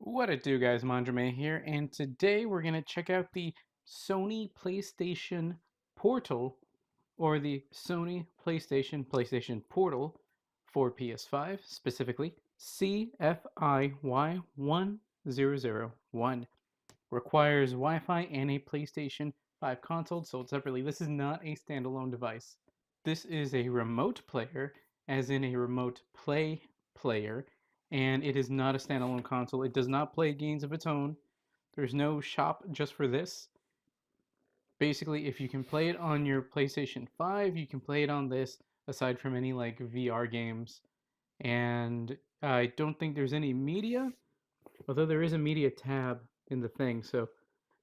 What it do, guys? Manjoume here, and today we're going to check out the Sony PlayStation Portal, or the Sony PlayStation Portal for PS5, specifically CFIY1001. Requires Wi-Fi and a PlayStation 5 console, sold separately. This is not a standalone device. This is a remote player, as in a remote play player, and it is not a standalone console. It does not play games of its own. There's no shop just for this. Basically, if you can play it on your PlayStation 5, you can play it on this, aside from any like VR games. And I don't think there's any media, although there is a media tab in the thing, so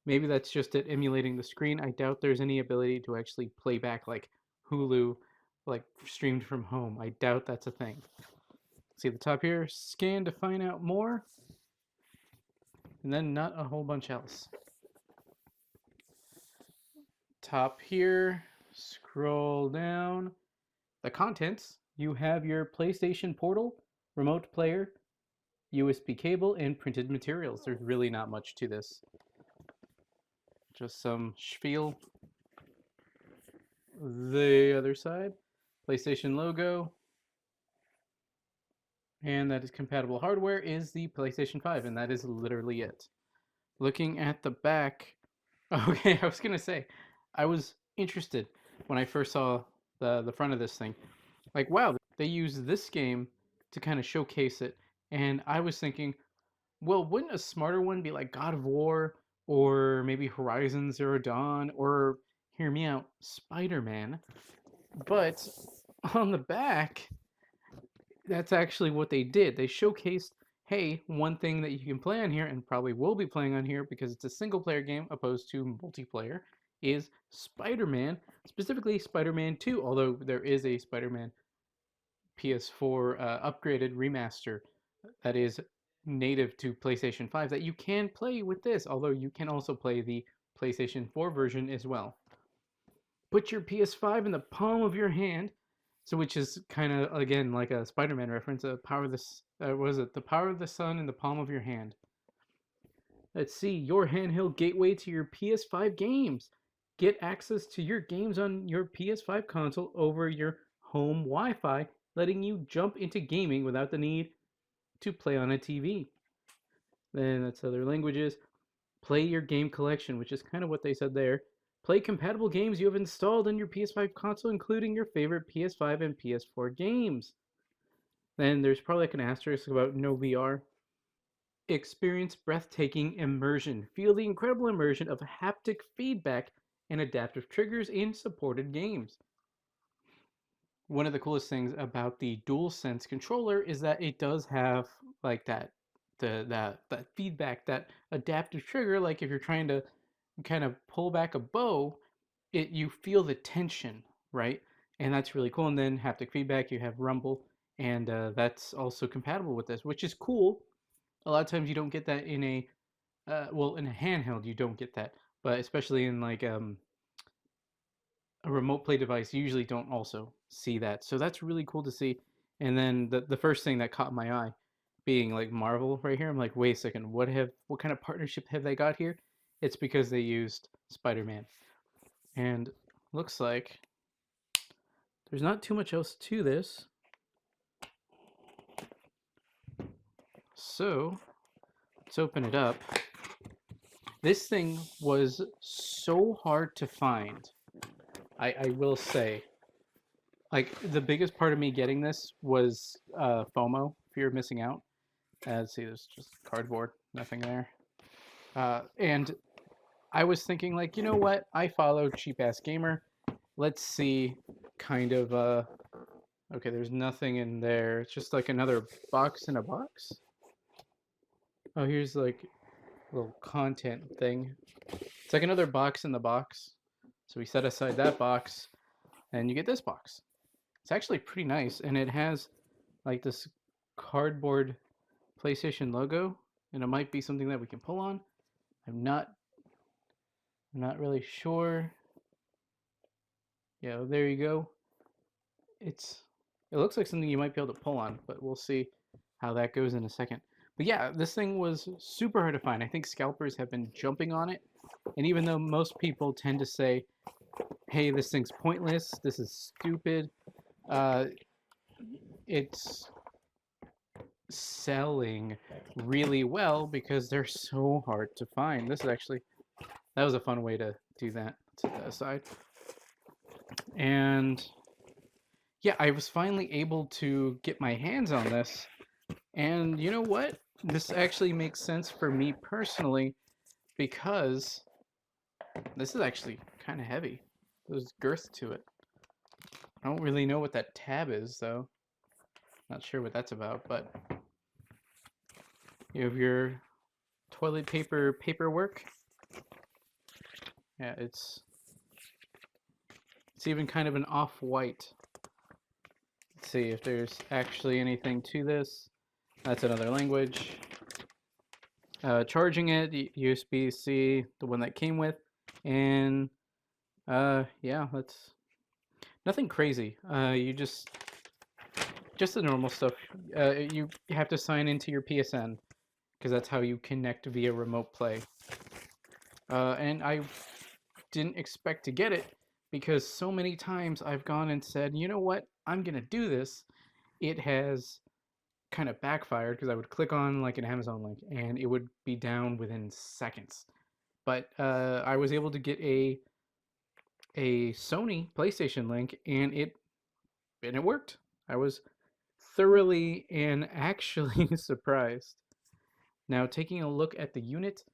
maybe that's just it emulating the screen. I doubt there's any ability to actually play back like Hulu, like streamed from home. I doubt that's a thing. See the top here, scan to find out more, and then not a whole bunch else. Top here, scroll down. The contents, you have your PlayStation Portal, remote player, USB cable, and printed materials. There's really not much to this. Just some spiel. The other side, PlayStation logo, and that is compatible hardware is the PlayStation 5, and that is literally it. Looking at the back, okay, I was gonna say, I was interested when I first saw the front of this thing. Like, wow, they use this game to kind of showcase it, and I was thinking, well, wouldn't a smarter one be like God of War or maybe Horizon Zero Dawn or, hear me out, Spider-Man? But on the back, that's actually what they did. They showcased, hey, one thing that you can play on here and probably will be playing on here because it's a single player game opposed to multiplayer is Spider-Man, specifically Spider-Man 2, although there is a Spider-Man PS4 upgraded remaster that is native to PlayStation 5 that you can play with this, although you can also play the PlayStation 4 version as well. Put your PS5 in the palm of your hand, so which is kind of again like a Spider-Man reference. Power of the was it the power of the sun in the palm of your hand? Let's see, your handheld gateway to your PS5 games. Get access to your games on your PS5 console over your home Wi-Fi, letting you jump into gaming without the need to play on a TV. Then that's other languages. Play your game collection, which is kind of what they said there. Play compatible games you have installed on your PS5 console, including your favorite PS5 and PS4 games. Then there's probably like an asterisk about no VR. Experience breathtaking immersion. Feel the incredible immersion of haptic feedback and adaptive triggers in supported games. One of the coolest things about the DualSense controller is that it does have like that feedback, that adaptive trigger. Like if you're trying to kind of pull back a bow, you feel the tension, right? And that's really cool. And then haptic feedback, you have rumble, and that's also compatible with this, which is cool. A lot of times you don't get that in a well, in a handheld you don't get that, but especially in like a remote play device, you usually don't also see that. So that's really cool to see. And then the first thing that caught my eye being like Marvel right here. I'm like, wait a second, what kind of partnership have they got here? It's because they used Spider-Man. And looks like there's not too much else to this. So let's open it up. This thing was so hard to find. I will say, like the biggest part of me getting this was FOMO, fear of missing out. Let's see, there's just cardboard, nothing there. And I was thinking, like, you know what? I follow Cheap Ass Gamer. Let's see, kind of. Okay, there's nothing in there. It's just like another box in a box. Oh, here's like a little content thing. It's like another box in the box. So we set aside that box, and you get this box. It's actually pretty nice, and it has like this cardboard PlayStation logo, and it might be something that we can pull on. I'm not really sure. Yeah, there you go. It looks like something you might be able to pull on, but we'll see how that goes in a second. But yeah, this thing was super hard to find. I think scalpers have been jumping on it. And even though most people tend to say, hey, this thing's pointless, this is stupid, uh, it's selling really well because they're so hard to find. This is actually, that was a fun way to do that, to the side. And yeah, I was finally able to get my hands on this. And you know what? This actually makes sense for me personally because this is actually kind of heavy. There's girth to it. I don't really know what that tab is, though. Not sure what that's about, but you have your toilet paper paperwork. Yeah, it's even kind of an off-white. Let's see if there's actually anything to this. That's another language. Charging it, USB-C, the one that came with, and yeah, that's nothing crazy. You just the normal stuff. You have to sign into your PSN because that's how you connect via remote play. And I didn't expect to get it because so many times I've gone and said, you know what, I'm gonna do this. It has kind of backfired because I would click on like an Amazon link and it would be down within seconds. But I was able to get a Sony PlayStation link and it worked. I was thoroughly and actually surprised. Now, taking a look at the unit,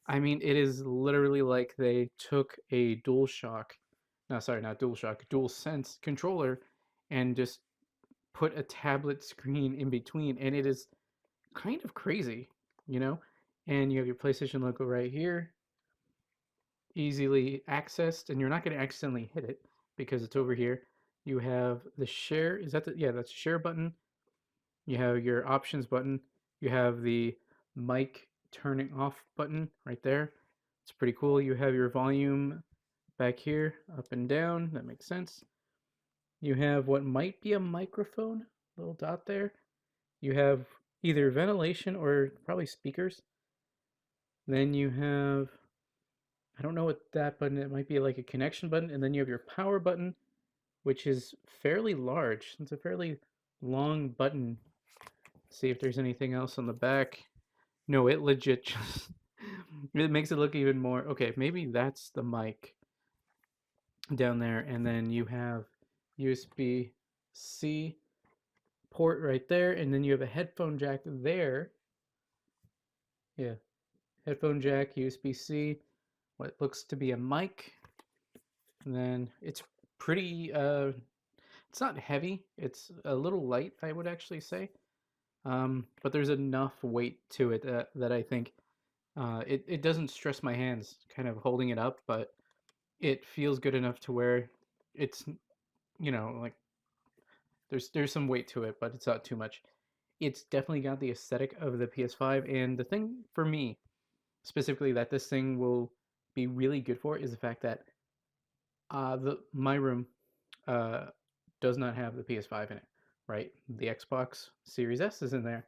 I mean, it is literally like they took a DualShock, no, sorry, not DualShock, DualSense controller and just put a tablet screen in between, and it is kind of crazy, you know? And you have your PlayStation logo right here, easily accessed, and you're not going to accidentally hit it because it's over here. You have the share, is that the, yeah, that's share button. You have your options button. You have the mic turning off button right there. It's pretty cool. You have your volume back here, up and down. That makes sense. You have what might be a microphone, little dot there. You have either ventilation or probably speakers. Then you have, I don't know what that button, it might be like a connection button. And then you have your power button, which is fairly large. It's a fairly long button. See if there's anything else on the back. No, it legit just it makes it look even more. Okay, maybe that's the mic down there, and then you have USB-C port right there, and then you have a headphone jack there. Yeah, headphone jack, USB-C, what looks to be a mic, and then it's pretty. It's not heavy. It's a little light, I would actually say. But there's enough weight to it that I think it doesn't stress my hands kind of holding it up, but it feels good enough to where it's, you know, like there's some weight to it, but it's not too much. It's definitely got the aesthetic of the PS5, and the thing for me specifically that this thing will be really good for is the fact that the my room uh, does not have the PS5 in it, right? The Xbox Series S is in there,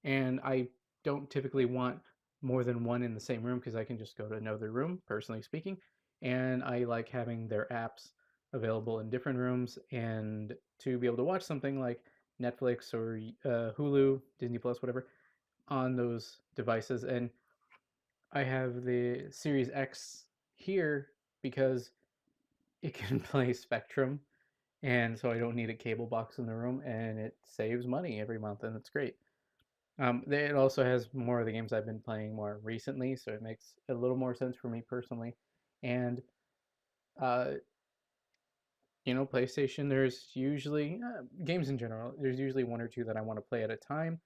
and I don't typically want more than one in the same room because I can just go to another room, personally speaking. And I like having their apps available in different rooms and to be able to watch something like Netflix or Hulu, Disney Plus, whatever, on those devices. And I have the Series X here because it can play Spectrum, and so I don't need a cable box in the room, and it saves money every month, and it's great. It also has more of the games I've been playing more recently, so it makes a little more sense for me personally. And uh, PlayStation, there's usually games in general. There's usually one or two that I want to play at a time,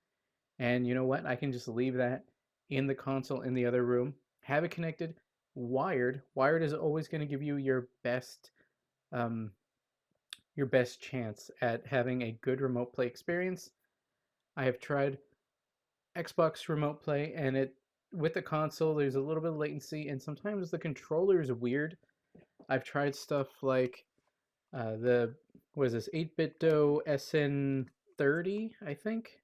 and you know what? I can just leave that in the console in the other room, have it connected, wired. Wired is always going to give you um, your best chance at having a good remote play experience. I have tried Xbox Remote Play, and it with the console, there's a little bit of latency, and sometimes the controller is weird. I've tried stuff like the what is this 8-bit Do SN30, I think,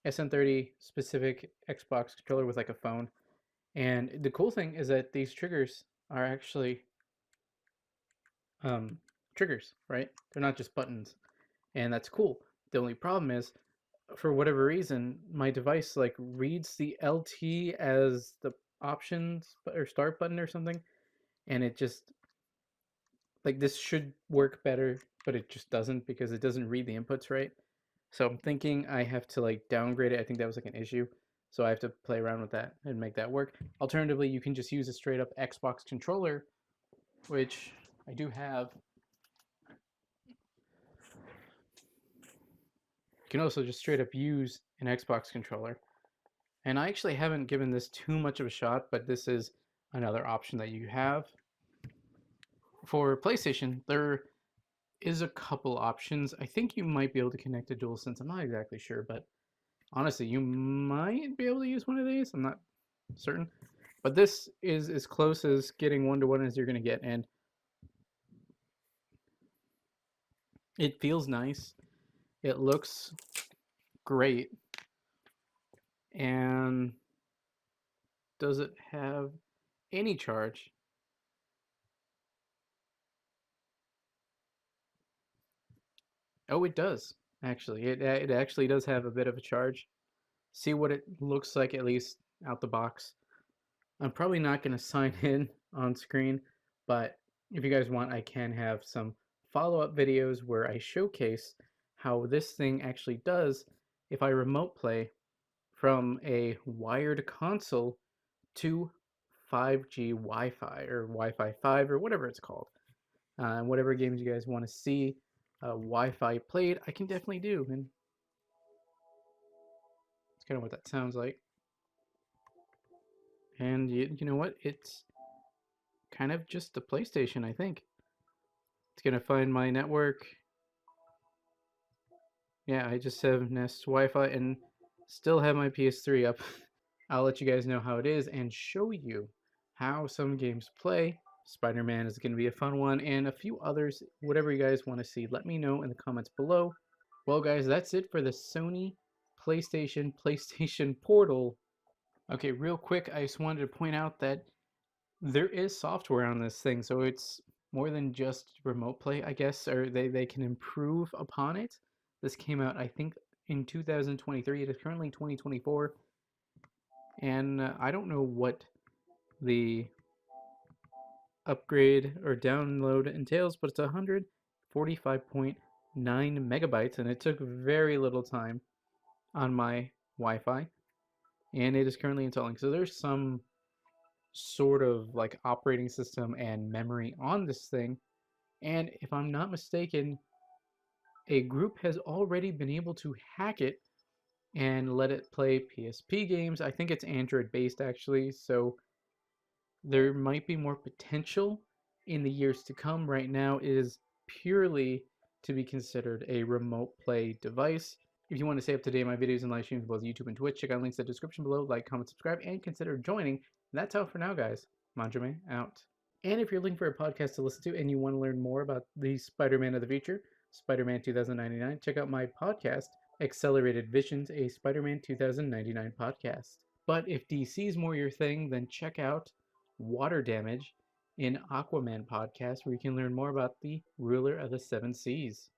SN30 specific Xbox controller with like a phone. And the cool thing is that these triggers are actually um, triggers, right? They're not just buttons, and that's cool. The only problem is, for whatever reason, my device like reads the LT as the options or start button or something, and it just like this should work better, but it just doesn't because it doesn't read the inputs right. So I'm thinking I have to like downgrade it. I think that was like an issue. So I have to play around with that and make that work. Alternatively, you can just use a straight up Xbox controller, which I do have. You can also just straight up use an Xbox controller. And I actually haven't given this too much of a shot, but this is another option that you have. For PlayStation, there is a couple options. I think you might be able to connect to DualSense. I'm not exactly sure, but honestly, you might be able to use one of these. I'm not certain. But this is as close as getting one-to-one as you're going to get, and it feels nice. It looks great. And does it have any charge? Oh, it does. Actually, it actually does have a bit of a charge. See what it looks like at least out the box. I'm probably not going to sign in on screen, but if you guys want, I can have some follow-up videos where I showcase how this thing actually does if I remote play from a wired console to 5G Wi-Fi or Wi-Fi 5 or whatever it's called. Whatever games you guys want to see Wi-Fi played, I can definitely do, and it's kind of what that sounds like. And you know what? It's kind of just the PlayStation, I think. It's gonna find my network. Yeah, I just have Nest Wi-Fi and still have my PS3 up. I'll let you guys know how it is and show you how some games play. Spider-Man is going to be a fun one, and a few others. Whatever you guys want to see, let me know in the comments below. Well, guys, that's it for the Sony PlayStation Portal. Okay, real quick, I just wanted to point out that there is software on this thing, so it's more than just remote play, I guess, or they can improve upon it. This came out, I think, in 2023. It is currently 2024, and I don't know what the upgrade or download entails, but it's 145.9 megabytes, and it took very little time on my Wi-Fi, and it is currently installing. So there's some sort of like operating system and memory on this thing, and if I'm not mistaken, a group has already been able to hack it and let it play PSP games. I think it's Android based actually, so there might be more potential in the years to come. Right now, it is purely to be considered a remote play device. If you want to stay up to date on my videos and live streams on both YouTube and Twitch, check out links in the description below. Like, comment, subscribe, and consider joining. And that's all for now, guys. Manjoume out. And if you're looking for a podcast to listen to and you want to learn more about the Spider-Man of the future, Spider-Man 2099, check out my podcast, Accelerated Visions, a Spider-Man 2099 podcast. But if DC is more your thing, then check out Water Damage, an Aquaman podcast where you can learn more about the ruler of the seven seas.